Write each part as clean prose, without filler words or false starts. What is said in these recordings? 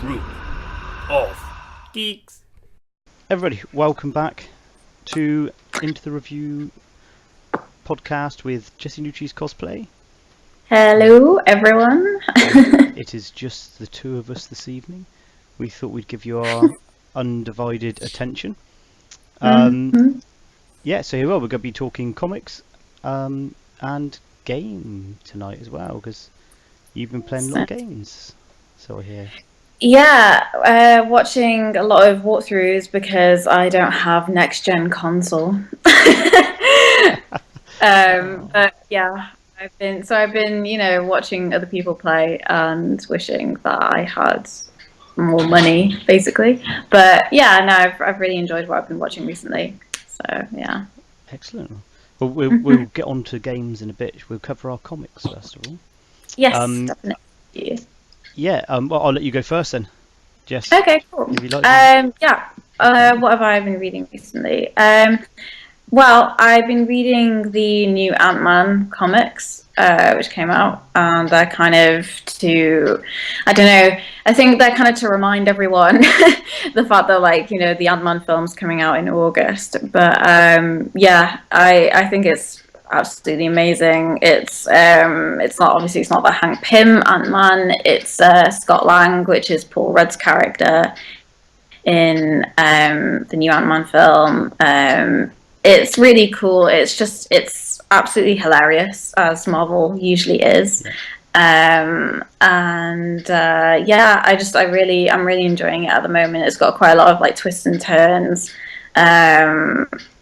Group of Geeks. Everybody, welcome back to Into the Review podcast with Jessienoochie Cosplay. Hello, everyone. It is just the two of us this evening. We thought we'd give you our undivided attention. Yeah, so here we are. We're going to be talking comics and game tonight as well, because you've been playing a lot of games, so I hear. Yeah, watching a lot of walkthroughs because I don't have next-gen console. But yeah, I've been, watching other people play and wishing that I had more money, basically. But yeah, no, I've really enjoyed what I've been watching recently. So yeah. Excellent. Well, we'll get on to games in a bit. We'll cover our comics first of all. Yes, definitely. Yeah. Well, I'll let you go first then, Jess. Okay, cool. If you like. What have I been reading recently? Well, I've been reading the new Ant-Man comics, which came out, and they're kind of I think they're kind of to remind everyone the fact that, the Ant-Man film's coming out in August. But yeah, I think it's absolutely amazing. It's not the Hank Pym Ant-Man. It's Scott Lang, which is Paul Rudd's character in the new Ant-Man film. It's really cool. It's absolutely hilarious, as Marvel usually is. I'm really enjoying it at the moment. It's got quite a lot of twists and turns.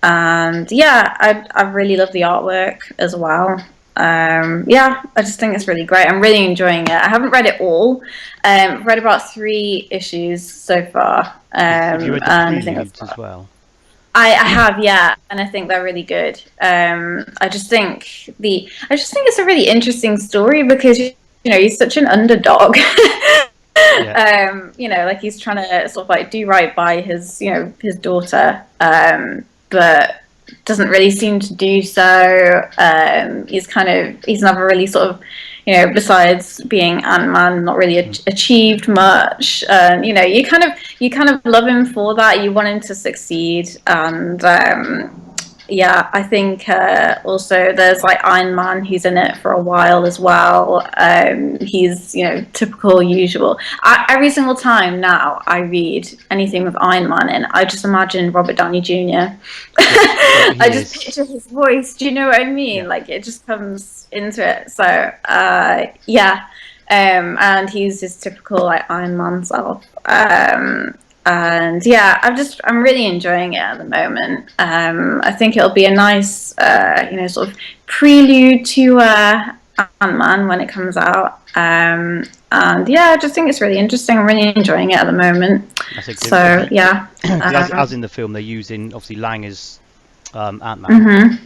And yeah, I really love the artwork as well. I just think it's really great. I'm really enjoying it. I haven't read it all. I've read about 3 issues so far. Have you read the previews as well? I have, yeah, and I think they're really good. I just think it's a really interesting story because he's such an underdog. Yeah. He's trying to sort of do right by his his daughter, but doesn't really seem to do so. He's never really sort of, besides being Ant-Man, not really achieved much. You kind of love him for that. You want him to succeed, and I think also there's Iron Man who's in it for a while as well. He's typical usual. Every single time now I read anything with Iron Man in, I just imagine Robert Downey Jr. I just picture his voice. Do you know what I mean? Yeah. It just comes into it. So and he's his typical Iron Man self. And yeah, I'm really enjoying it at the moment. I think it'll be a nice, sort of prelude to Ant-Man when it comes out. And yeah, I just think it's really interesting. I'm really enjoying it at the moment. So yeah, as in the film, they're using obviously Lang as Ant-Man,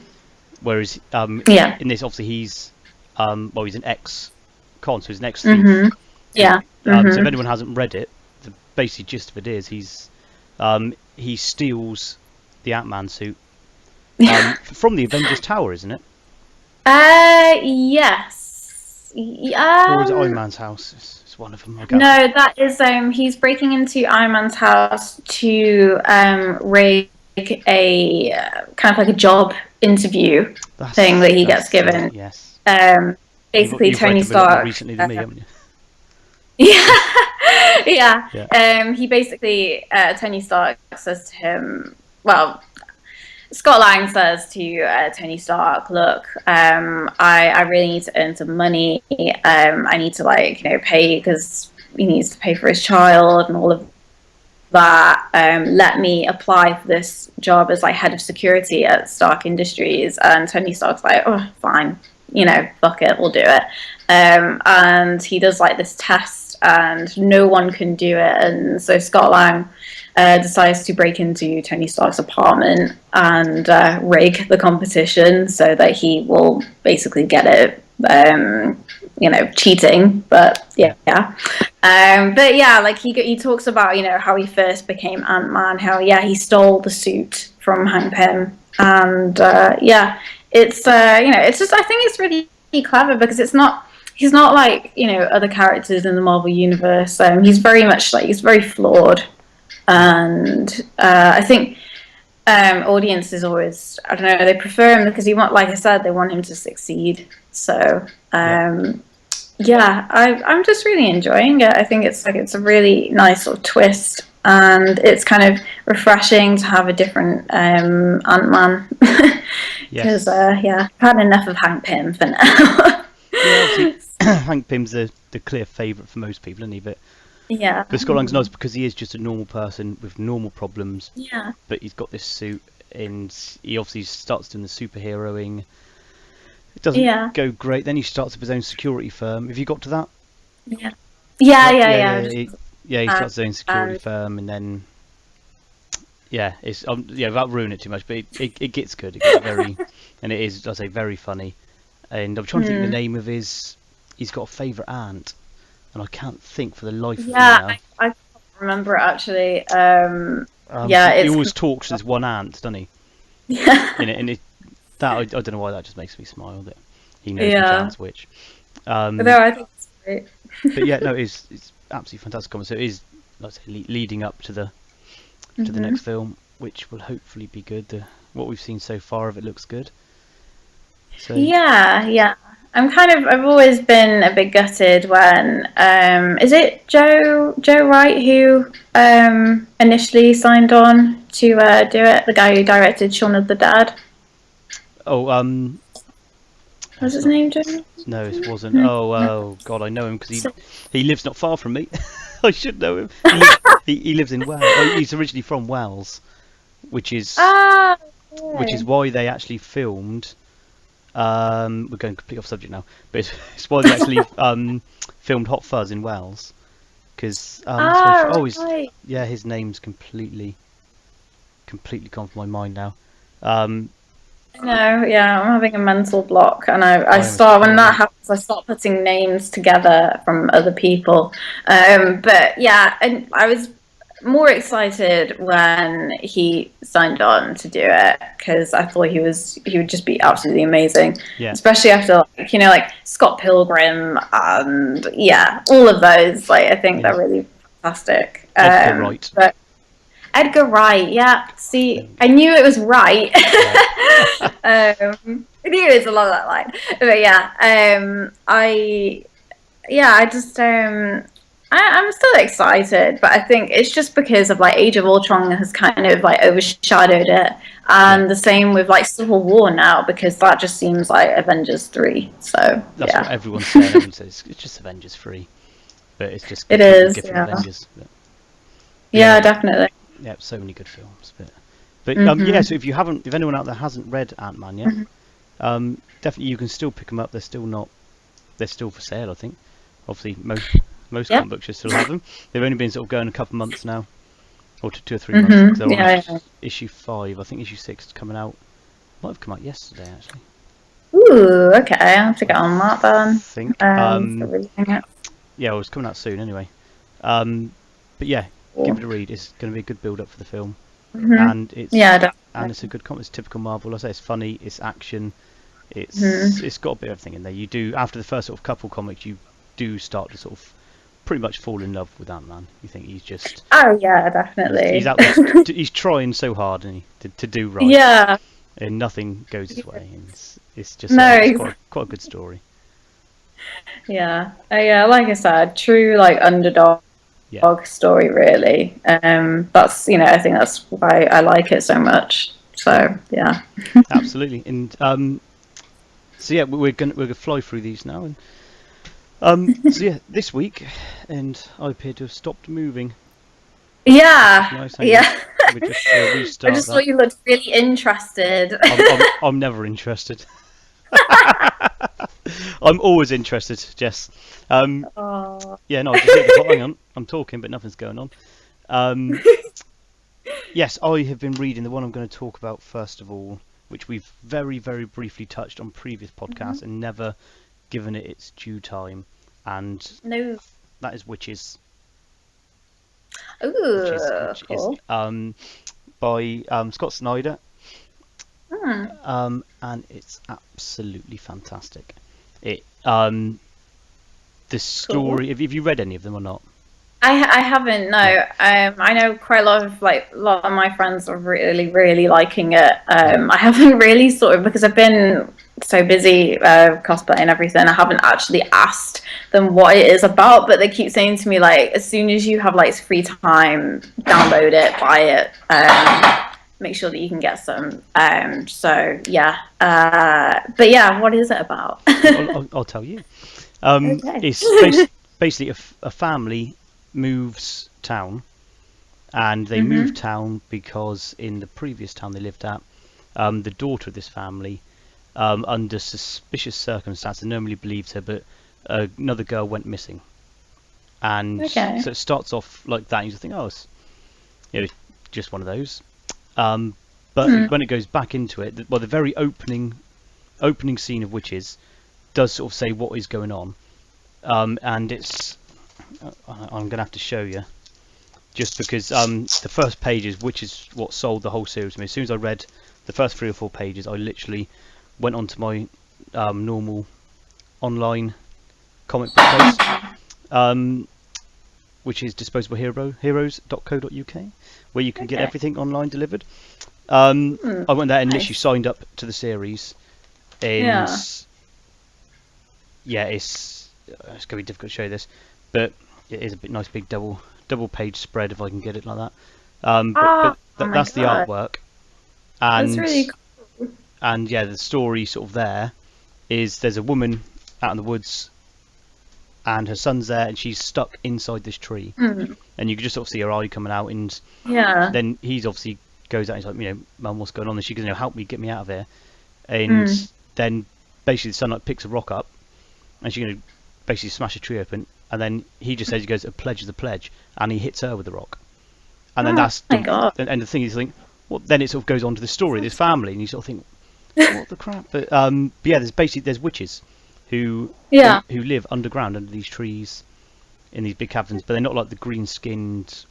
whereas in this obviously he's he's an ex-con, so he's an ex-thief. Yeah. So if anyone hasn't read it, the basic gist of it is he steals the Ant-Man suit from the Avengers Tower, isn't it? Yes. Or is it Iron Man's house? It's one of them. No, that is he's breaking into Iron Man's house to rig a kind of a job interview thing that he gets given. Yes. Basically, you've Tony read them Stark. more recently than me, haven't you? Yeah. He basically, Tony Stark says to him, well, Scott Lang says to Tony Stark, look, I really need to earn some money. I need to pay because he needs to pay for his child and all of that. Let me apply for this job as head of security at Stark Industries. And Tony Stark's like, oh, fine, fuck it, we'll do it. And he does this test, and no one can do it. And so Scott Lang decides to break into Tony Stark's apartment and rig the competition so that he will basically get it, cheating. But he talks about how he first became Ant-Man, how he stole the suit from Hank Pym, and it's just I think it's really clever because it's not he's not like, you know, other characters in the Marvel universe. He's very much like, he's very flawed, and I think audiences always, I don't know, they prefer him because like I said, they want him to succeed. So yeah, I'm just really enjoying it. I think it's a really nice sort of twist, and it's kind of refreshing to have a different Ant-Man. Because I've had enough of Hank Pym for now. Obviously, Hank Pym's the clear favourite for most people, isn't he? But Scott Lang's nice because he is just a normal person with normal problems. Yeah. But he's got this suit, and he obviously starts doing the superheroing. It doesn't go great. Then he starts up his own security firm. Have you got to that? Yeah. He starts his own security firm, and then it's without ruining it too much, but it gets good. It gets very, and it is, I say, very funny. And I'm trying to think the name of his. He's got a favourite aunt, and I can't think for the life of me now. I can't remember it actually. He always talks to his one aunt, doesn't he? Yeah. I don't know why that just makes me smile. That he knows which aunt's which. No, I think it's great. But yeah, no, it's absolutely fantastic comment. So it is, like I say, leading up to the next film, which will hopefully be good. What we've seen so far of it looks good. So yeah. I've always been a bit gutted when is it Joe Wright who initially signed on to do it? The guy who directed Shaun of the Dead. Was his name Joe? No, it wasn't. Oh God, I know him because he lives not far from me. I should know him. He lives in Wales. He's originally from Wales, which is why they actually filmed. We're going completely off subject now, but it's why they actually filmed Hot Fuzz in Wales, because his name's completely gone from my mind now. No, I'm having a mental block, and I start when that happens. I start putting names together from other people, but yeah, and I was more excited when he signed on to do it because I thought he would just be absolutely amazing. Yeah. Especially after like Scott Pilgrim and all of those. Like I think they're really fantastic. Edgar Wright. But Edgar Wright, yeah. See, I knew it was right. I knew it was along that line. But I'm still excited, but I think it's just because of like Age of Ultron has kind of like overshadowed it, and the same with like Civil War now because that just seems like Avengers 3. So that's what everyone's saying. Everyone says it's just Avengers 3, but it's just different Avengers. But, definitely. Yeah, so many good films, but so if anyone out there hasn't read Ant-Man yet, definitely you can still pick them up. They're still for sale, I think. Obviously, most comic books should still have them. They've only been sort of going a couple of months now, or 2 or 3 months. They're on issue 5. I think issue 6 is coming out. Might have come out yesterday actually. Ooh, okay. I'll have to get on that then. I think. It was coming out soon anyway. But yeah, give it a read. It's going to be a good build up for the film, and it's a good comic. It's typical Marvel. I say it's funny, it's action, it's got a bit of everything in there. You do after the first sort of couple comics, you do start to sort of pretty much fall in love with Ant-Man. You think he's just definitely he's out there, he's trying so hard to do right, and nothing goes his way, and it's just quite a good story. Like I said, true like underdog story really. That's I think that's why I like it so much. So absolutely. And we're gonna fly through these now, and this week, and I appear to have stopped moving. Nice, we just I just thought you looked really interested. I'm never interested. I'm always interested, Jess. I just hit the clock. Hang on, I'm talking, but nothing's going on. Yes, I have been reading the one I'm going to talk about first of all, which we've very, very briefly touched on previous podcasts and never given it its due time, and that is Wytches. Ooh, which is by Scott Snyder, and it's absolutely fantastic. It the story. Have you read any of them or not? I haven't, no. I know quite a lot of my friends are really, really liking it. I haven't really sort of, because I've been so busy cosplay and everything, I haven't actually asked them what it is about, but they keep saying to me, like, as soon as you have like free time, download it, buy it, make sure that you can get some. So yeah. But yeah, what is it about? I'll tell you. Okay. It's basically a family moves town, and they move town because in the previous town they lived at, the daughter of this family, under suspicious circumstances, nobody believed her, but another girl went missing, and so it starts off like that. And you just think, oh, it's just one of those. But when it goes back into it, the very opening scene of Wytches does sort of say what is going on, and it's. I'm gonna have to show you, just because the first pages, which is what sold the whole series to me. As soon as I read the first 3 or 4 pages, I literally went onto my normal online comic book place, which is disposableheroes.co.uk, where you can get everything online delivered. I went there and literally signed up to the series, and it's gonna be difficult to show you this, but it is a nice big double page spread if I can get it like that. That's the artwork, and that's really cool. And yeah, the story sort of there is there's a woman out in the woods, and her son's there, and she's stuck inside this tree, and you can just sort of see her eye coming out, and then he's obviously goes out and he's like, Mum, what's going on? And she goes, help me, get me out of here. And then basically the son like picks a rock up, and she's going to basically smash a tree open, and then he just says, he goes, a pledge is a pledge, and he hits her with the rock. And then and the thing is, you think, well, then it sort of goes on to the story of this family, and you sort of think, what the crap? But yeah, there's witches who live underground under these trees in these big caverns, but they're not like the green-skinned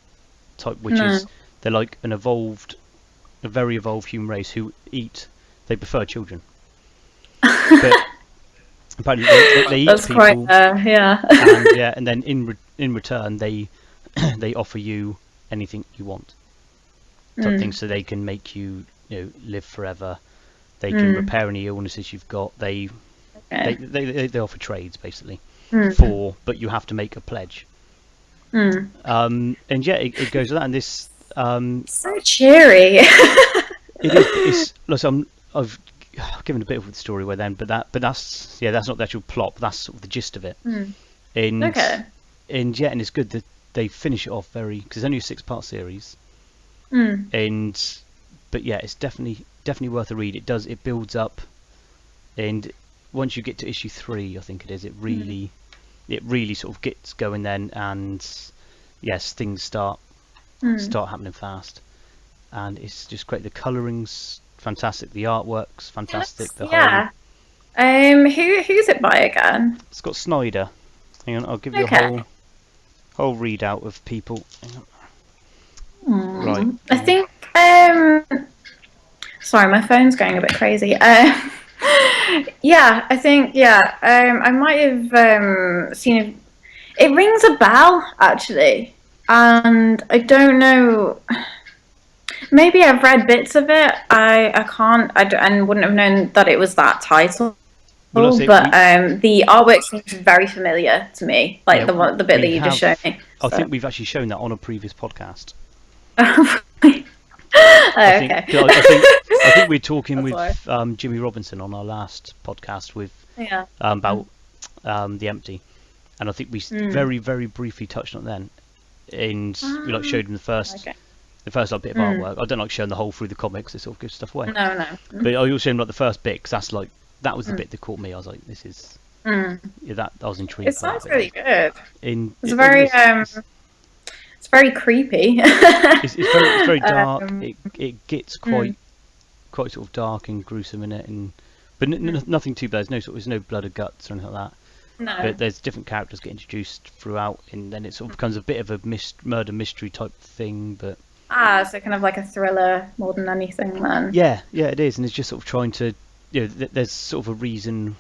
type witches. No. They're like a very evolved human race who they prefer children. But apparently they eat That's people. Quite, and then in return they offer you anything you want, type thing, so they can make you live forever. They can repair any illnesses you've got. They offer trades basically but you have to make a pledge. And yeah, it goes with that. And this so cheery. it is. Listen, I've given a bit of the story away then, but that's not the actual plot. But that's sort of the gist of it. And it's good that they finish it off because it's only a 6-part series. But yeah, it's definitely worth a read. It builds up, and once you get to issue 3, I think it is, it really sort of gets going then, and yes, things start happening fast, and it's just great. The colouring's fantastic, the artwork's fantastic. Who's it by again? Scott Snyder. Hang on, I'll give you a whole readout of people. Right. I think sorry, my phone's going a bit crazy. I think I might have seen it. It rings a bell actually, and I don't know. Maybe I've read bits of it. I wouldn't have known that it was that title. But the artwork seems very familiar to me, like the bit that you just showed me. I think we've actually shown that on a previous podcast. I think we're talking with Jimmy Robinson on our last podcast about The Empty, and I think we very, very briefly touched on it then, and we showed him the first bit of artwork. I don't like showing the whole through the comics; it sort of gives stuff away. No. But I also showed him the first bit, because that was the bit that caught me. I was like, this is that I was intrigued. It sounds really good. It's very creepy. it's very dark. It gets quite sort of dark and gruesome in it, but nothing too bad. There's no blood or guts or anything like that. No. But there's different characters get introduced throughout, and then it sort of becomes a bit of a murder mystery type thing. But so kind of like a thriller more than anything, then. Yeah, it is, and it's just sort of trying to, there's sort of a reason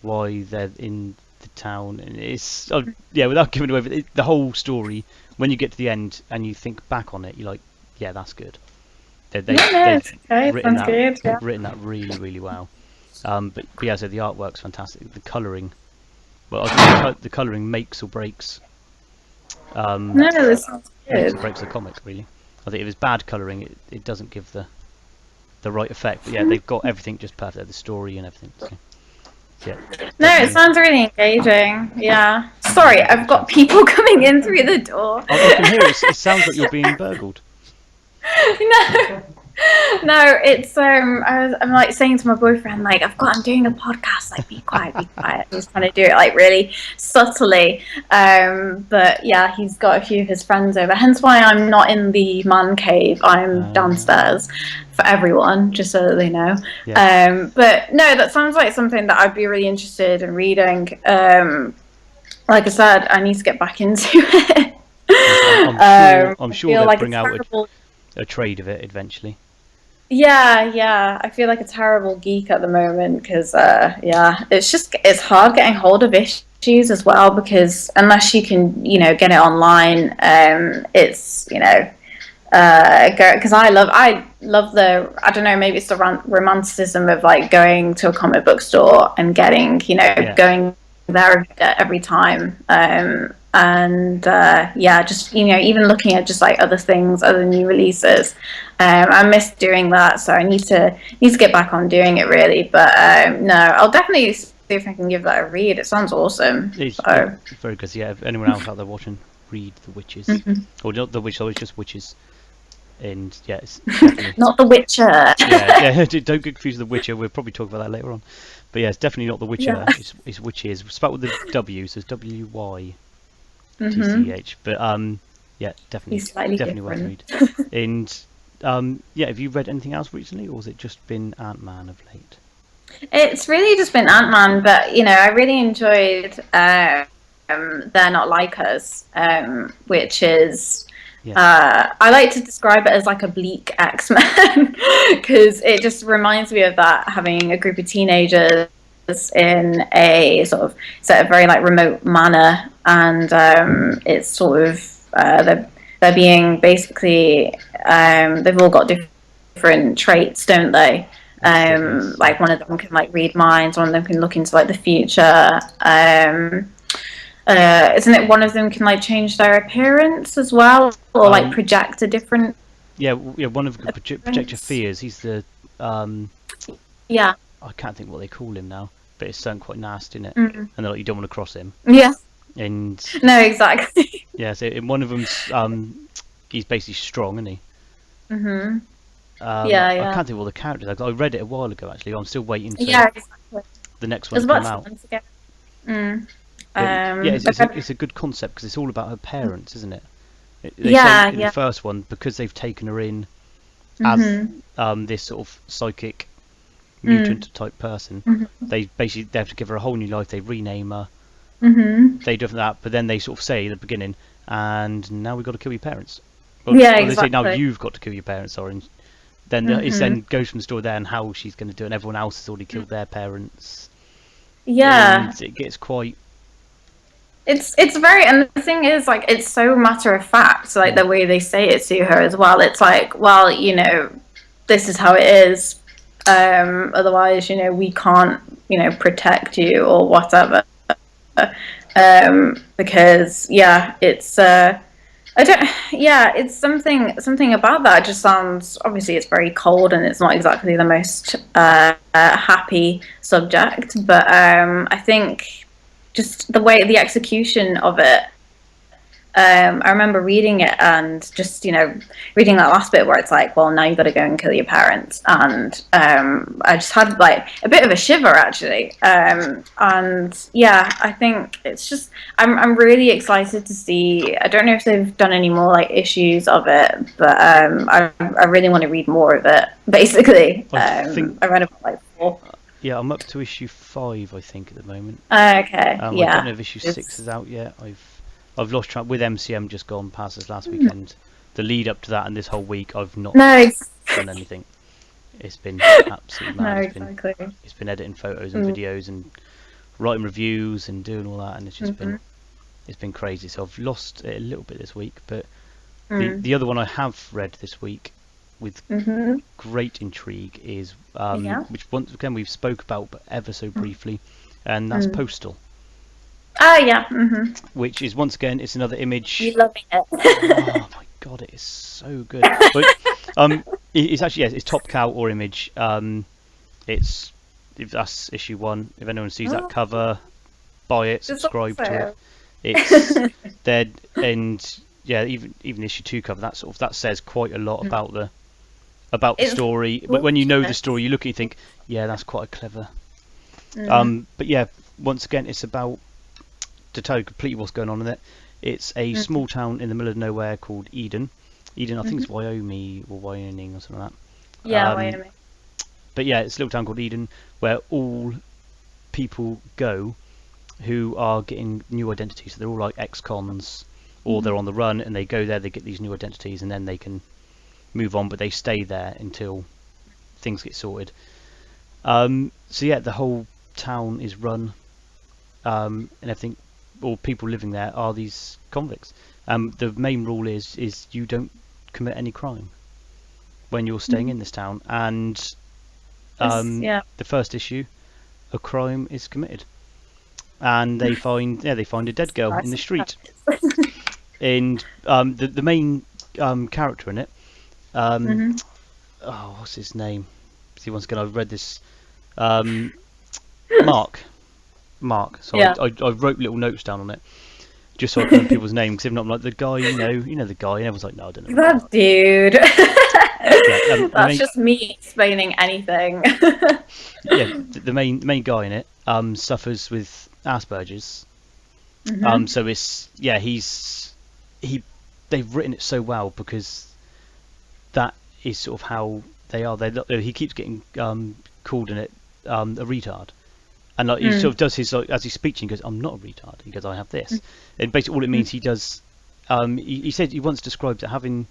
why they're in the town, and it's yeah, without giving away the whole story. When you get to the end and you think back on it, you're like, yeah, that's good. They've written that really, really well. But yeah, so the artwork's fantastic. The colouring, well, I think the colouring makes or breaks. This sounds good. Makes or breaks the comic, really. I think if it's bad colouring, it doesn't give the right effect. But yeah, they've got everything just perfect, the story and everything. So, yeah. No, it sounds really engaging. Yeah. Sorry, I've got people coming in through the door. I can hear it. It sounds like you're being burgled. No, it's I'm like saying to my boyfriend, like, I'm doing a podcast, like, be quiet, be quiet. I'm just trying to do it like really subtly. But yeah, he's got a few of his friends over, hence why I'm not in the man cave. I'm downstairs for everyone, just so that they know. Yeah. But no, that sounds like something that I'd be really interested in reading. Like I said, I need to get back into it. I'm sure they'll bring out a trade of it eventually. Yeah, I feel like a terrible geek at the moment because it's hard getting hold of issues as well, because unless you can get it online, it's because I love the, I don't know, maybe it's the romanticism of like going to a comic book store and getting going there every time, just even looking at just like other things, other new releases. I miss doing that, so I need to get back on doing it really. But no, I'll definitely see if I can give that a read. It sounds awesome. It's very good. Yeah, if anyone else out there watching, read The Wytches, or not The Witch, it's just Wytches. And yeah, it's not The Witcher. yeah, don't get confused with The Witcher. We'll probably talk about that later on. But yeah, it's definitely not The Witcher. Yeah. It's Wytches. It's spelled with the W, so it's WYTCH. But yeah, definitely worth read. And yeah, have you read anything else recently, or has it just been Ant-Man of late? It's really just been Ant-Man, but I really enjoyed They're Not Like Us, which is I like to describe it as like a bleak X-Men, because it just reminds me of that, having a group of teenagers in a sort of set a very like remote manor, and it's sort of they're being basically they've all got different traits, don't they? Like one of them can like read minds, one of them can look into like the future. Isn't it one of them can like change their appearance as well, or like project a different? Yeah. One of them can project your fears. He's the yeah. I can't think what they call him now, but it's something quite nasty, isn't it? And they're like, you don't want to cross him. Yeah. And no, exactly. Yeah. So in one of them's he's basically strong, isn't he? I can't think what the characters are. I read it a while ago actually. I'm still waiting for the next one to come out. It's a good concept because it's all about her parents, isn't it? They say in the first one, because they've taken her in as this sort of psychic mutant type person, they have to give her a whole new life. They rename her, they do that, but then they sort of say at the beginning, and now we've got to kill your parents. They say now you've got to kill your parents, and then it then goes from the story there and how she's going to do it, and everyone else has already killed their parents. And it gets quite. It's very, and the thing is, like, it's so matter of fact, like the way they say it to her as well. It's like, well, this is how it is. Otherwise, we can't, protect you or whatever. Because it's it's something about that. It just sounds, obviously it's very cold and it's not exactly the most happy subject, but I think just the way the execution of it, I remember reading it and just reading that last bit where it's like, well, now you've got to go and kill your parents, and I just had like a bit of a shiver actually, and I think it's just I'm really excited to see. I don't know if they've done any more like issues of it, but I really want to read more of it basically. I read about like 4. Yeah, I'm up to issue 5, I think, at the moment. Okay. I don't know if issue 6 is out yet. I've lost track with MCM just gone past us last weekend. The lead up to that and this whole week, I've not done anything. It's been absolutely mad. It's been editing photos and videos and writing reviews and doing all that, and it's just been crazy. So I've lost it a little bit this week, but the other one I have read this week with great intrigue is which once again we've spoke about but ever so briefly, and that's Postal. Yeah. Which is once again, it's another image. You loving it? Oh my god, it is so good. But it's actually it's top cow or image. It's if that's issue 1. If anyone sees that cover, buy it, subscribe to it. It's dead, and yeah, even issue 2 cover that says quite a lot about the story. But when you know the story, you look at it and think, yeah, that's quite a clever. But yeah, once again, it's about, to tell you completely what's going on in it. It's a small town in the middle of nowhere called Eden. I think it's Wyoming or Wyoming or something like that. Yeah, Wyoming. But yeah, it's a little town called Eden where all people go who are getting new identities. So they're all like ex-cons, or they're on the run, and they go there, they get these new identities, and then they can move on, but they stay there until things get sorted. So yeah, the whole town is run, and everything. All people living there are these convicts. The main rule is you don't commit any crime when you're staying in this town, and the first issue, a crime is committed, and they find a dead girl in the street. And the main character in it, what's his name? See, once again, I've read this. Mark. So yeah. I wrote little notes down on it just so I can know people's names, because if not, I'm like, the guy, you know the guy, and everyone's like, no, I don't know. That dude. That's just me explaining anything. Yeah, the main guy in it suffers with Asperger's. So it's they've written it so well, because that is sort of how they are. He keeps getting called in it a retard. And like he sort of does his, like, as he's speaking, he goes, "I'm not a retard." He goes, "I have this." And basically, all it means he does. He said he once described it having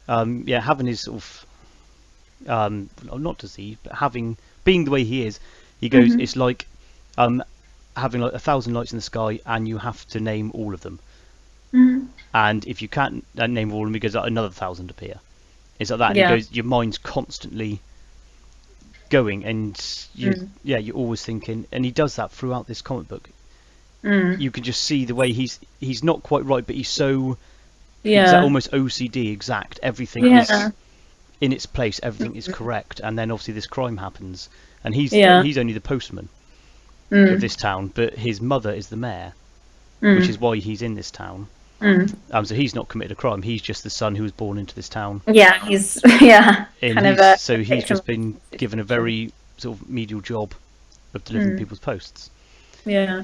his sort of not disease, but being the way he is. He goes, it's like having like 1,000 lights in the sky, and you have to name all of them. And if you can't name all of them, he goes, another 1,000 appear. It's like that. And he goes, your mind's constantly going, and you're always thinking, and he does that throughout this comic book. You can just see the way he's not quite right, but he's so almost OCD exact. Everything is in its place, everything is correct, and then obviously this crime happens, and he's only the postman of this town, but his mother is the mayor, which is why he's in this town. So he's not committed a crime. He's just the son who was born into this town. Yeah, he's he's just been given a very sort of menial job of delivering people's posts. Yeah.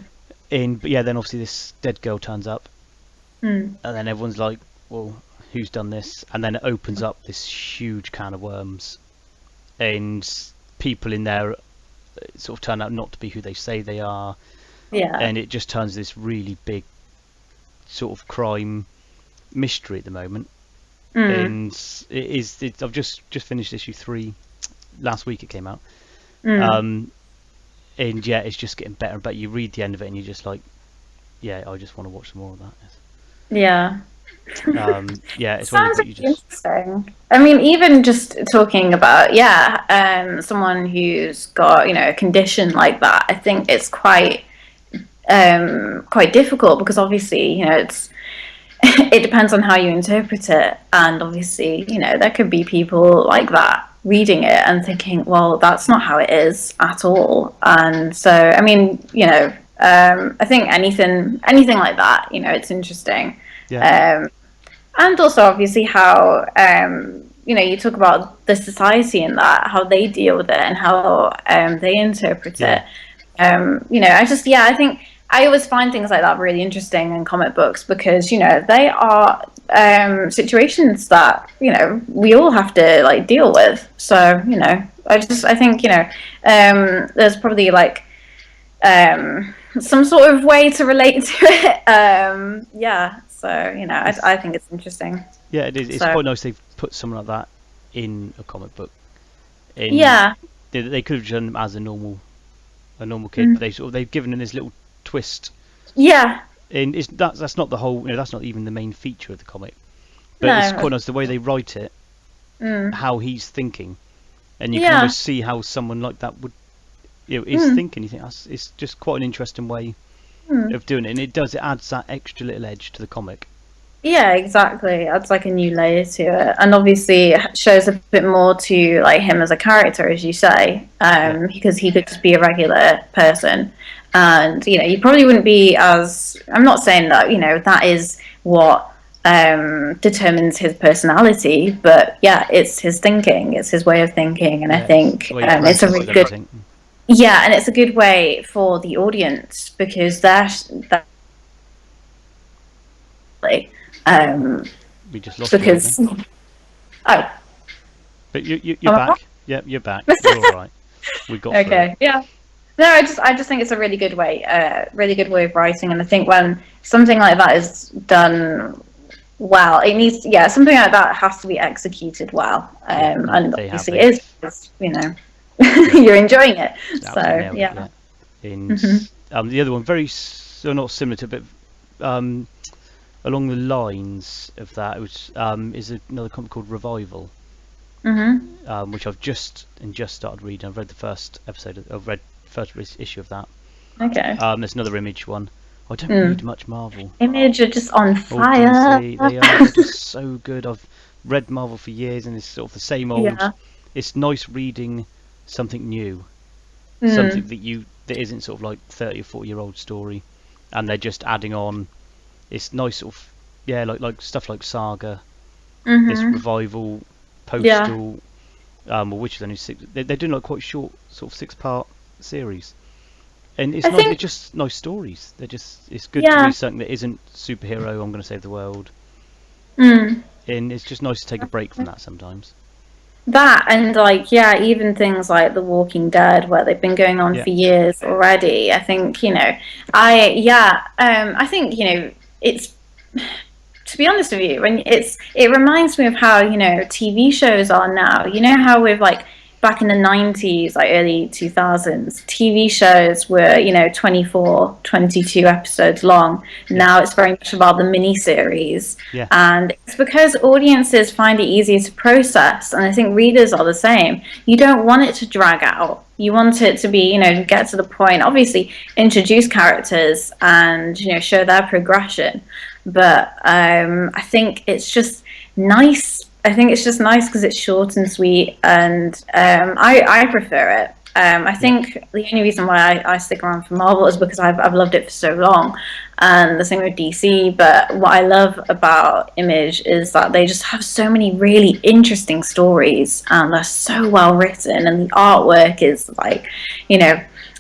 But then obviously this dead girl turns up, and then everyone's like, "Well, who's done this?" And then it opens up this huge can of worms, and people in there sort of turn out not to be who they say they are. Yeah. And it just turns this really big sort of crime mystery at the moment, and I've just finished issue 3 last week. It came out, and it's just getting better and better. You read the end of it and you're just like, I just want to watch some more of that. It's sounds really interesting. I mean, even just talking about someone who's got a condition like that, I think it's quite difficult, because obviously it depends on how you interpret it, and obviously there could be people like that reading it and thinking, well, that's not how it is at all. And so I mean I think anything like that, it's interesting. And also obviously how you talk about the society and that, how they deal with it and how they interpret it. I think I always find things like that really interesting in comic books, because they are situations that we all have to deal with. So I think there's probably some sort of way to relate to it. So I think it's interesting. Yeah, it is. It's quite nice they've put something like that in a comic book. They could have done them as a normal a normal kid. But they've given him this little twist. Yeah. And that's not the whole. That's not even the main feature of the comic. But it's quite nice the way they write it, how he's thinking, and you can almost see how someone like that would, is thinking. You think it's just quite an interesting way of doing it, and it adds that extra little edge to the comic. Yeah, exactly. It adds like a new layer to it, and obviously it shows a bit more to like him as a character, as you say, because he could just be a regular person, and you probably wouldn't be as. I'm not saying that that is what determines his personality, but yeah, it's his thinking, it's his way of thinking, and I think it's a really good. Yeah, and it's a good way for the audience because we just lost because you, oh, but you're back. Yep, you're back. You're all right. We got okay. Yeah. No, I just think it's a really good way of writing, and I think when something like that is done well, it needs something like that has to be executed well, and obviously it is because you're enjoying it. So yeah. The other one not similar to, but along the lines of that, it was is another comic called Revival, which I've just started reading. I've read the first episode. I've read first issue of that. Okay. There's another Image one. I don't read much Marvel. Image are just on fire. They're just so good. I've read Marvel for years, and it's sort of the same old. Yeah. It's nice reading something new, something that isn't sort of like 30 or 40-year-old story, and they're just adding on. It's nice sort of like stuff like Saga, this Revival, Postal, which is only 6. They're doing like quite short, sort of 6-part series. And they're just nice stories. It's good to read something that isn't superhero. I'm going to save the world. And it's just nice to take a break from that sometimes. That and even things like The Walking Dead, where they've been going on for years already. I think I think it's, to be honest with you, and it reminds me of how TV shows are now. How we've back in the 90s, early 2000s, TV shows were, 24, 22 episodes long. Now it's very much about the mini-series. Yeah. And it's because audiences find it easier to process, and I think readers are the same. You don't want it to drag out. You want it to be, get to the point. Obviously, introduce characters and, show their progression. But I think it's just nice. I think it's just nice because it's short and sweet, and I prefer it. I think the only reason why I stick around for Marvel is because I've loved it for so long, and the same with DC. But what I love about Image is that they just have so many really interesting stories, and they're so well written, and the artwork is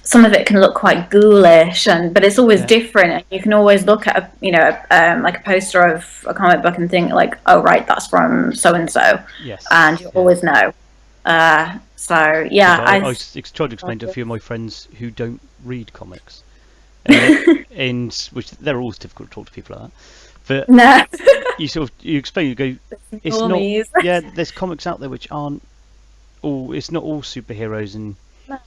some of it can look quite ghoulish, but it's always different. And you can always look at a poster of a comic book and think oh right, that's from so and so, and you always know. I tried to explain to a few of my friends who don't read comics, and which they're always difficult to talk to people like that. But you explain, you go, it's not. There's comics out there which aren't all. It's not all superheroes and.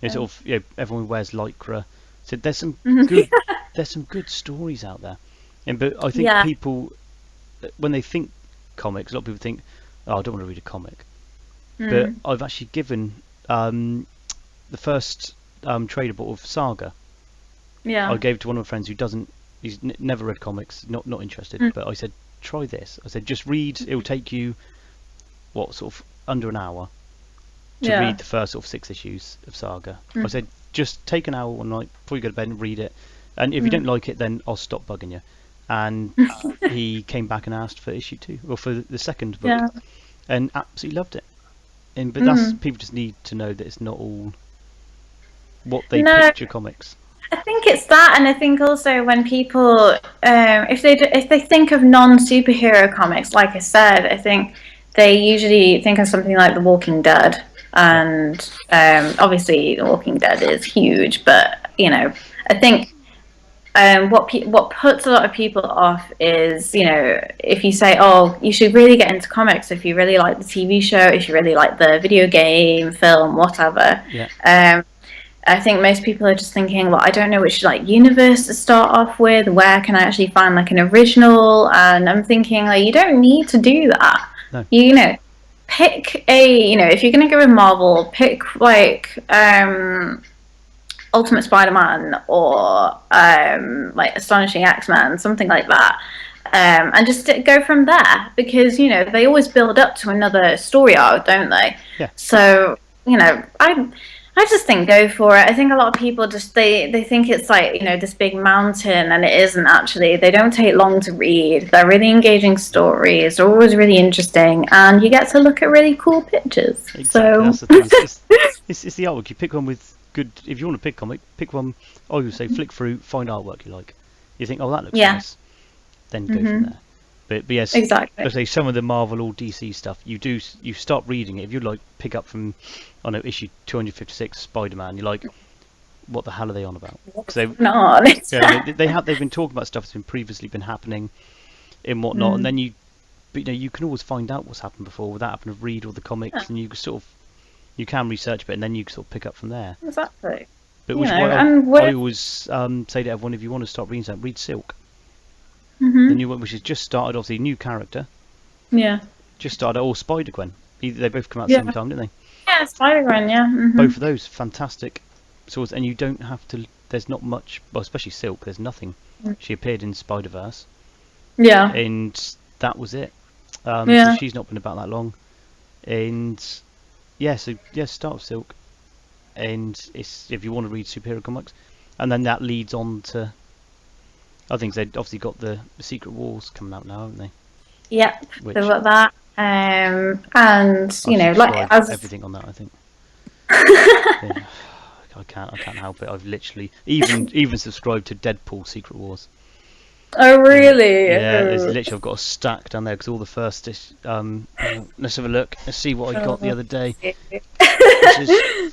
It's sort of, everyone wears lycra, so there's some good there's some good stories out there, but I think people, when they think comics, a lot of people think, oh, I don't want to read a comic, but I've actually given the first trade I bought of Saga. I gave it to one of my friends who he's never read comics, not interested, but I said, try this. I said, just read. It will take you sort of under an hour. To read the first sort of 6 issues of Saga. I said, just take an hour one night before you go to bed and read it. And if you don't like it, then I'll stop bugging you. And he came back and asked for issue 2, or for the second book, and absolutely loved it. But that's, people just need to know that it's not all what they picture comics. I think it's that, and I think also when people, if they think of non-superhero comics, like I said, I think they usually think of something like The Walking Dead. And obviously The Walking Dead is huge, but I think what puts a lot of people off is if you say, oh, you should really get into comics if you really like the TV show, if you really like the video game, film, whatever, I think most people are just thinking, well, I don't know which like universe to start off with. Where can I actually find like an original? And I'm thinking like you don't need to do that. No. You know, pick if you're gonna go with Marvel, pick like Ultimate Spider-Man or like Astonishing X-Men, something like that. And just go from there, because they always build up to another story arc, don't they? Yeah. So I just think go for it. I think a lot of people just they think it's like this big mountain, and it isn't actually. They don't take long to read. They're really engaging stories. They're always really interesting, and you get to look at really cool pictures. Exactly. So That's the thing. It's the artwork. You pick one with good. If you want to pick comic, pick one. I would say flick through, find artwork you like. You think, oh, that looks nice. Then go from there. But yes, exactly. let's say some of the Marvel or DC stuff, you start reading it. If you like pick up from, I don't know, issue 256 Spider-Man, you're like, what the hell are they on about? Because they've been talking about stuff that's previously been happening and whatnot, and then you can always find out what's happened before without having to read all the comics, and you can research a bit, and then you sort of pick up from there. Exactly. But I always say to everyone, if you want to start reading something, read Silk. The new one, which has just started, obviously new character. Yeah. Just started, or Spider-Gwen. They both come out at the same time, didn't they? Yeah, Spider-Gwen, yeah. Both of those, fantastic swords, and you don't have to, there's not much, well, especially Silk, there's nothing. She appeared in Spider-Verse. Yeah. And that was it. So she's not been about that long. And, start with Silk. And it's, if you want to read superhero comics. And then that leads on to, I think they've obviously got the Secret Wars coming out now, haven't they? Yep, they've got that. And like as everything on that, I think. I can't help it. I've literally even subscribed to Deadpool Secret Wars. Oh really? Yeah, there's literally, I've got a stack down there because all the first. Let's have a look. Let's see what I got the other day.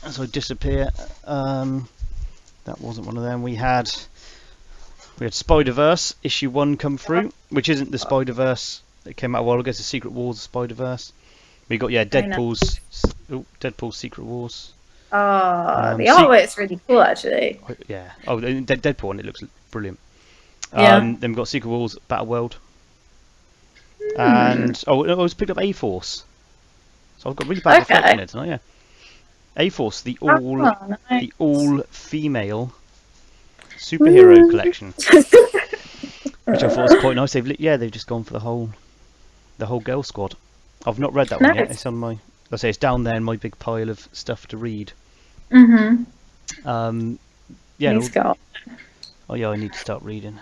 As I disappear, that wasn't one of them. We had Spider-Verse issue 1 come through, which isn't the Spider-Verse that came out a while ago. It's the Secret Wars of Spider-Verse. We got Deadpool's Secret Wars. Oh, the artwork's really cool, actually. Yeah. Oh, Deadpool, and it looks brilliant. Then we've got Secret Wars Battle World. And I was picked up A-Force. So I've got really bad reflection here tonight. Yeah. A-Force, the all-female superhero collection, which I thought was quite nice. They've just gone for the whole girl squad. I've not read that one yet. It's on my, it's down there in my big pile of stuff to read. Scott. Oh yeah, I need to start reading.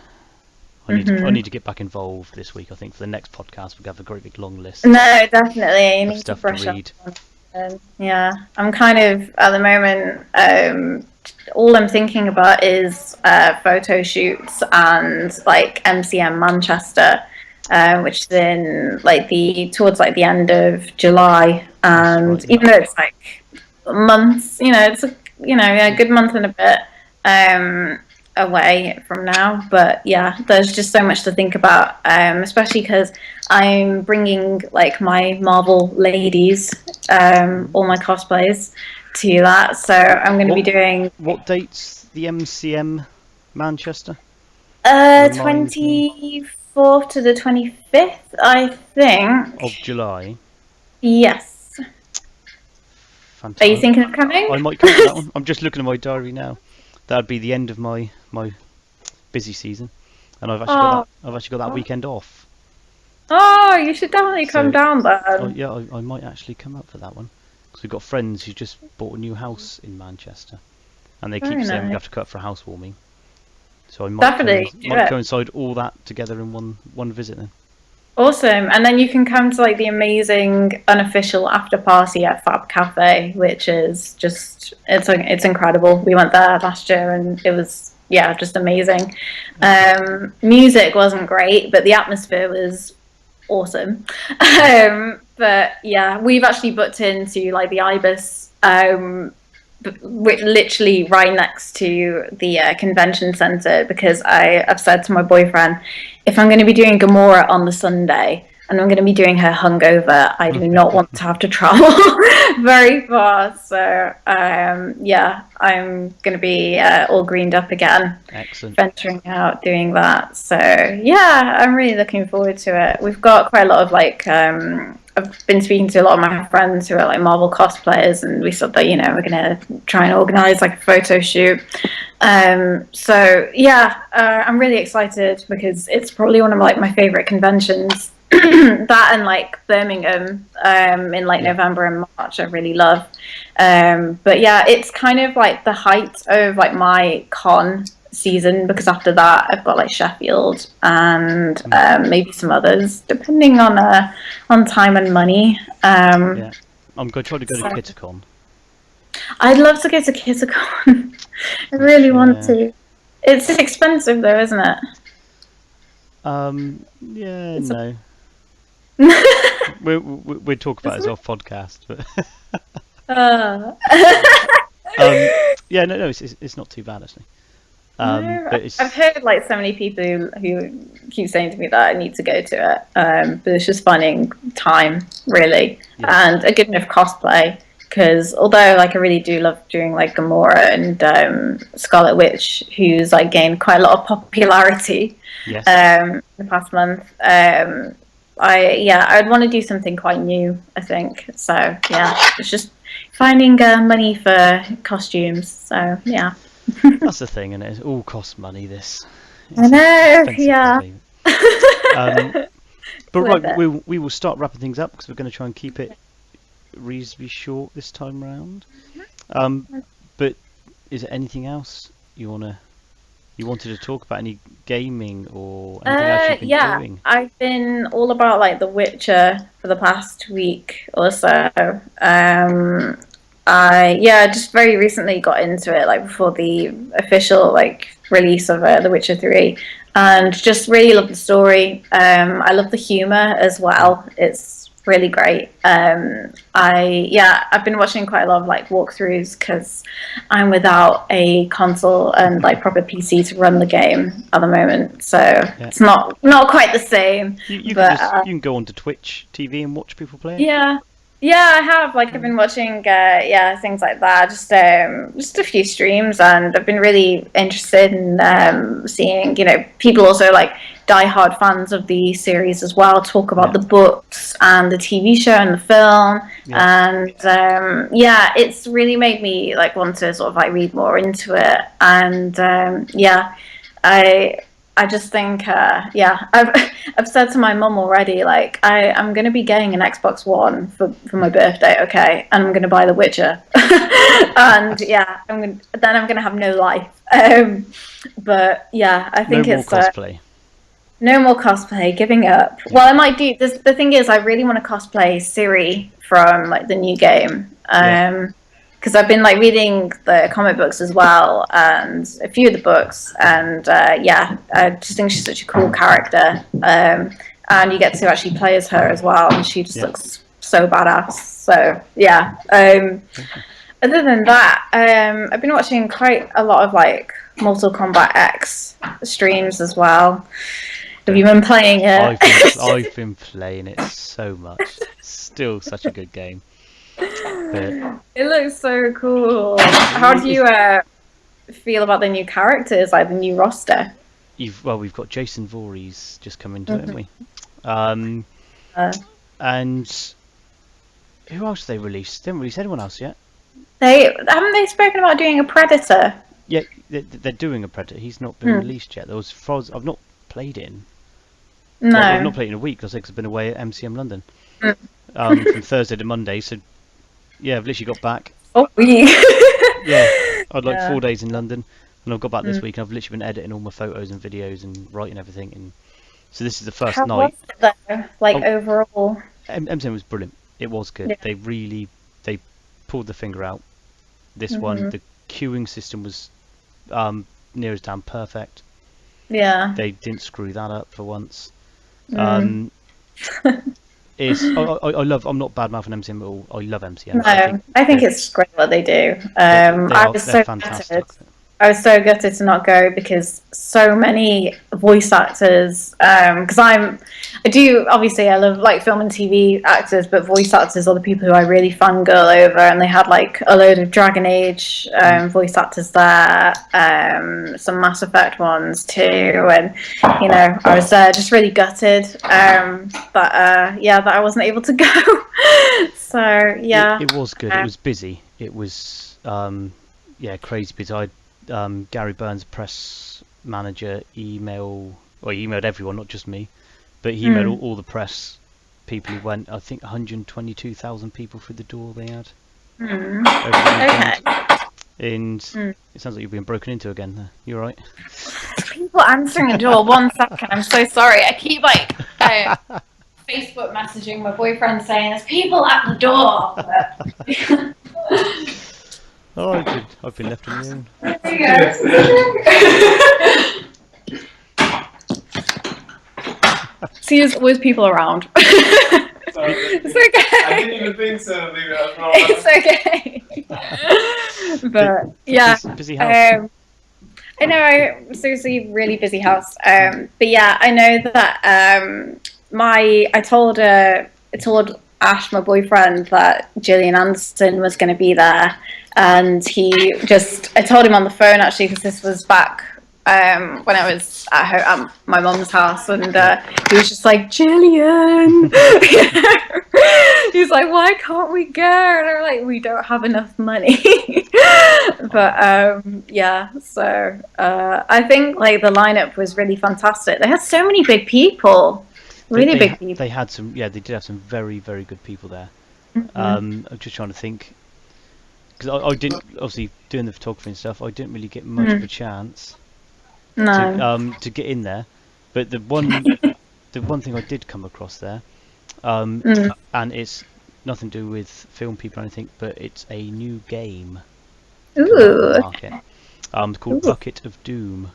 I need to get back involved this week. I think for the next podcast we'll have a great big long list. No, definitely. You need stuff to brush to read. Yeah, I'm kind of at the moment. All I'm thinking about is photo shoots and like MCM Manchester, which is in like towards the end of July, and even though it's like months, it's a good month and a bit away from now, but yeah, there's just so much to think about, especially because I'm bringing like my Marvel ladies, all my cosplays to that, so I'm going to be doing. What date's the MCM Manchester? 24th to the 25th, I think. Of July. Yes. Fantastic. Are you thinking of coming? I might come to that one. I'm just looking at my diary now. That'd be the end of my busy season, and I've actually got that weekend off. Oh, you should definitely come down then. I might actually come up for that one. Because we've got friends who just bought a new house in Manchester, and they keep saying we have to cut for a housewarming. So I might coincide all that together in one visit then. Awesome, and then you can come to like the amazing unofficial after party at Fab Cafe, which is just it's incredible. We went there last year and it was just amazing. Music wasn't great, but the atmosphere was awesome. But yeah, we've actually booked into like the Ibis, literally right next to the convention center, because I've said to my boyfriend, if I'm going to be doing Gamora on the Sunday, and I'm going to be doing her hungover. I do not want to have to travel very far. So, yeah, I'm going to be all greened up again. Excellent. Venturing out, doing that. So, yeah, I'm really looking forward to it. We've got quite a lot of like, I've been speaking to a lot of my friends who are like Marvel cosplayers, and we said that, you know, we're going to try and organize like a photo shoot. So yeah, I'm really excited because it's probably one of like my favorite conventions. That and like Birmingham in like November and March I really love. But yeah, it's kind of like the height of like my con season, because after that I've got like Sheffield and maybe some others depending on time and money. Yeah, I'm going to try to go to Kittercon. I'd love to go to Kittercon. I really want to. It's expensive though, isn't it? Yeah, no. We'll talk about it as our podcast, but yeah, no, it's not too bad actually. But I've heard like so many people who keep saying to me that I need to go to it, but it's just finding time really, and a good enough cosplay. Because although like I really do love doing like Gamora and Scarlet Witch, who's like gained quite a lot of popularity in the past month, I'd want to do something quite new, I think. So yeah, it's just finding money for costumes. So yeah. That's the thing, and it all costs money. This. I know. Yeah. But right, we will start wrapping things up because we're going to try and keep it reasonably short this time round. But is there anything else you wanted to talk about? Any gaming or anything else you've been doing? I've been all about like The Witcher for the past week or so. I just very recently got into it, like before the official like release of The Witcher 3, and just really love the story. I love the humor as well. It's really great. I've been watching quite a lot of like walkthroughs because I'm without a console and like proper PC to run the game at the moment, so it's not quite the same. You can go onto Twitch TV and watch people play. Yeah, I have. Like, I've been watching, things like that. Just a few streams, and I've been really interested in seeing, you know, people also like diehard fans of the series as well talk about the books and the TV show and the film, and it's really made me like want to sort of like read more into it, and I just think, I've said to my mum already, like, I'm going to be getting an Xbox One for my birthday, okay? And I'm going to buy The Witcher. And, I'm going to have no life. But, yeah, I think no more cosplay. No more cosplay, giving up. Yeah. Well, I might do this. The thing is, I really want to cosplay Ciri from, like, the new game. Because I've been like reading the comic books as well, and a few of the books, and I just think she's such a cool character, and you get to actually play as her as well, and she just looks so badass. So other than that, I've been watching quite a lot of like Mortal Kombat X streams as well. Have you been playing it? I've been playing it so much. It's still such a good game. But it looks so cool. How do you feel about the new characters, like the new roster? We've got Jason Voorhees just come into it, haven't we? And who else they released? They haven't released anyone else yet. Haven't they spoken about doing a Predator? Yeah, they're doing a Predator. He's not been released yet. I've not played it in. No, well, I've not played it in a week because I've been away at MCM London from Thursday to Monday. So. Yeah, I've literally got back. Oh, week. Yeah, I'd like 4 days in London, and I've got back this week, and I've literally been editing all my photos and videos and writing everything. And so this is the first night. How was it though? Like overall? MCM was brilliant. It was good. Yeah. They pulled the finger out. This one, the queuing system was near as damn perfect. Yeah. They didn't screw that up for once. I'm not bad mouthing MCM at all. I love MCM. No, I think it's great what they do. I was so fantastic. I was so gutted to not go because so many voice actors. Because I do obviously I love like film and TV actors, but voice actors are the people who I really fangirl over, and they had like a load of Dragon Age voice actors there, some Mass Effect ones too, and I was just really gutted that I wasn't able to go. So yeah, it was good. It was busy. It was crazy busy. Gary Burns, press manager, he emailed everyone, not just me, but he emailed all the press people who went. I think 122,000 people through the door they had. Over the weekend. And it sounds like you've been broken into again there. You alright? People answering the door. 1 second, I'm so sorry. I keep Facebook messaging my boyfriend saying there's people at the door. Oh, I've been left on my own. See, there's always people around. It's okay. I didn't even think so. It's okay. But yeah, busy house. I know, seriously, really busy house. But yeah, I know that I told Ash, my boyfriend, that Gillian Anderson was going to be there. And I told him on the phone actually, because this was back when I was at my mum's house, and he was just like, Gillian. He's like, why can't we go? And I'm like, we don't have enough money. But so I think like the lineup was really fantastic. They had so many big people, big people. They had some, they did have some very, very good people there. I'm just trying to think. Because I didn't, obviously doing the photography and stuff, I didn't really get much of a chance to get in there. But the one thing I did come across there, and it's nothing to do with film people or anything, but it's a new game. Ooh. Market. Called Bucket of Doom.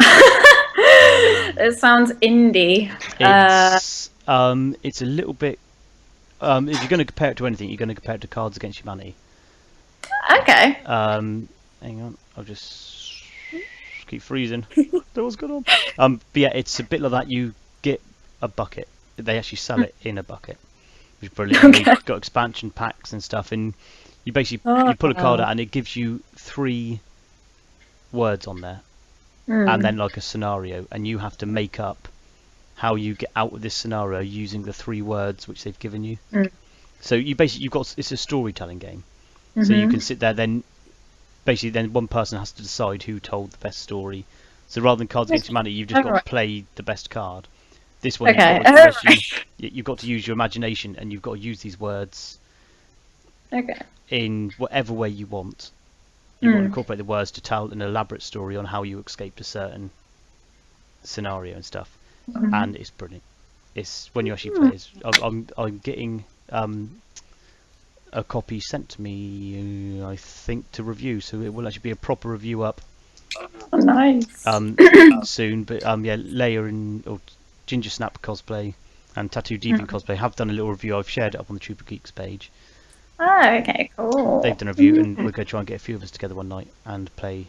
It sounds indie. It's a little bit. If you're going to compare it to anything, you're going to compare it to Cards Against Humanity. Okay. Hang on, I'll just keep freezing. Don't know what's going on. But yeah, it's a bit like that. You get a bucket. They actually sell it in a bucket, which is brilliant. Okay. They've got expansion packs and stuff, and you basically you pull a card out, and it gives you 3 words on there, and then like a scenario, and you have to make up how you get out of this scenario using the 3 words which they've given you. So it's a storytelling game. So you can sit there, then one person has to decide who told the best story. So rather than Cards Against Humanity, you've just got to play the best card. This one, you've got to use your imagination, and you've got to use these words in whatever way you want. You've got to incorporate the words to tell an elaborate story on how you escaped a certain scenario and stuff. And it's brilliant. It's when you actually play. I'm getting a copy sent to me, I think, to review, so it will actually be a proper review up. Oh, nice. Soon, but Leia or Ginger Snap Cosplay and Tattoo Deviant Cosplay have done a little review. I've shared it up on the Trooper Geeks page. Oh, okay, cool. They've done a review, and we're going to try and get a few of us together one night and play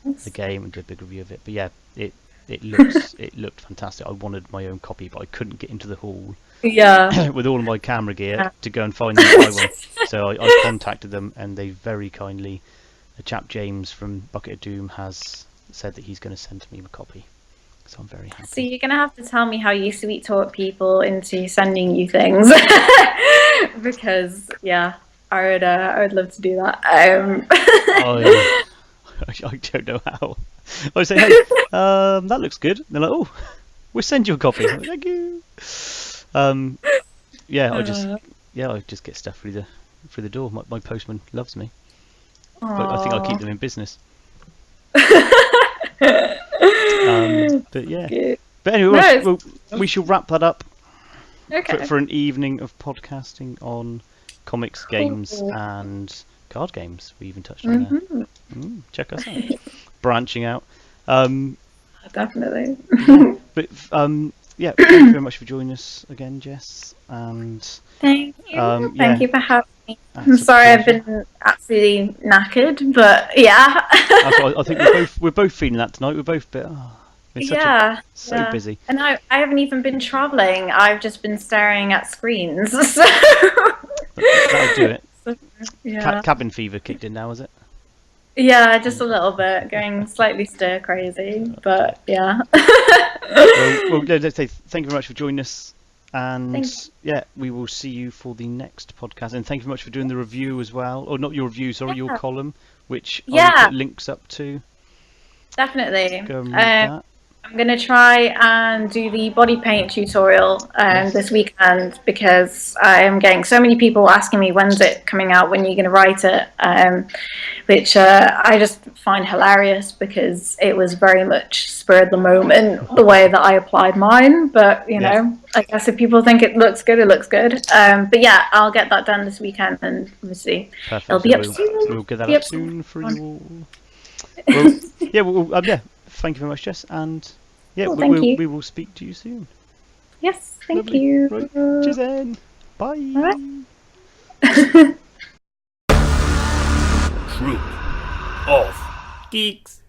the game and do a big review of it. But yeah, it looked fantastic. I wanted my own copy, but I couldn't get into the hall. Yeah. With all of my camera gear to go and find them and buy one. So I contacted them, and they very kindly, the chap James from Bucket of Doom has said that he's going to send me a copy. So I'm very happy. So you're going to have to tell me how you sweet talk people into sending you things. Because yeah, I would love to do that. I don't know how. I say, hey, that looks good. And they're like, oh, we'll send you a copy. Like, thank you. I just get stuff through the door. My postman loves me. But I think I'll keep them in business. But yeah. Good. But anyway, we shall wrap that up for an evening of podcasting on comics, games, and card games. We even touched on there. Check us out. Branching out. Definitely. But thank you very much for joining us again, Jess. And thank you. Thank you for having I'm sorry, I've been absolutely knackered, but yeah. I think we're both feeling that tonight. We're both a bit. So busy. And I haven't even been travelling. I've just been staring at screens. So. That'll do it. Yeah. Cabin fever kicked in now, is it? Yeah, just a little bit, going slightly stir crazy, but yeah. well, let's say thank you very much for joining us, and yeah, we will see you for the next podcast. And thank you very much for doing the review as well, or not your review, sorry, your column, which I will put links up to. Definitely. Go and read that. I'm going to try and do the body paint tutorial this weekend, because I am getting so many people asking me when's it coming out, when you're going to write it, which I just find hilarious, because it was very much spur of the moment the way that I applied mine. But you know, I guess if people think it looks good, it looks good. But yeah, I'll get that done this weekend, and obviously it'll be up soon. We'll get that up soon for you all. Well, yeah. Thank you very much, Jess, and yeah, we will speak to you soon. Yes, thank you. Right. Cheers then. Bye. Troop of Geeks.